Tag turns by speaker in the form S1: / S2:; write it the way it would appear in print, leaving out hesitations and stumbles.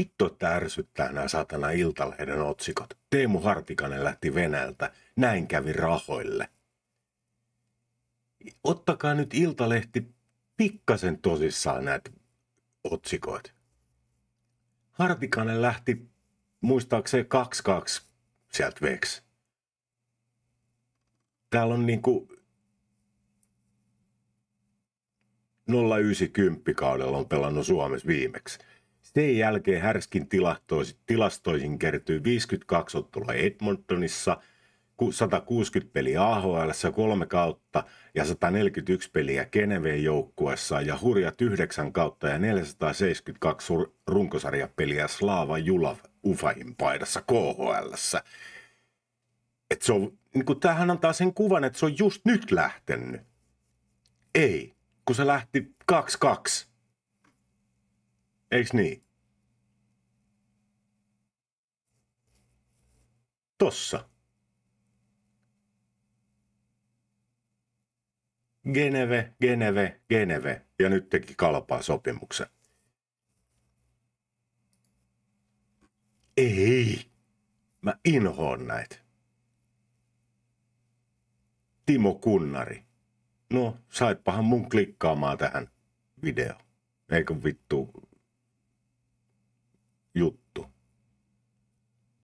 S1: Vittu, että ärsyttää nämä satana Iltalehden otsikot. Teemu Hartikainen lähti Venäjältä. Näin kävi rahoille. Ottakaa nyt Iltalehti pikkasen tosissaan näitä otsikoita. Hartikainen lähti muistaakseni 2-2 sieltä veksi. Täällä on niinku 0-90 kaudella on pelannut Suomessa viimeksi. Sen jälkeen Härskin tilastoihin kertyy 52 ottelua Edmontonissa, 160 peliä AHL:ssä 3 kautta ja 141 peliä Geneveen joukkueessa ja hurjat 9 kautta ja 472 runkosarjapeliä Slava Julav Ufahin paidassa KHL:ssä. Et se on, niin tämähän antaa sen kuvan, että se on just nyt lähtenyt. Ei, kun se lähti 2-2. Eiks niin? Tossa. Geneve. Ja nyt teki kalpaa sopimuksen. Ei. Mä inhoon näitä. Timo Kunnari. No, saitpahan mun klikkaamaan tähän videoon. Eikö vittu juttu.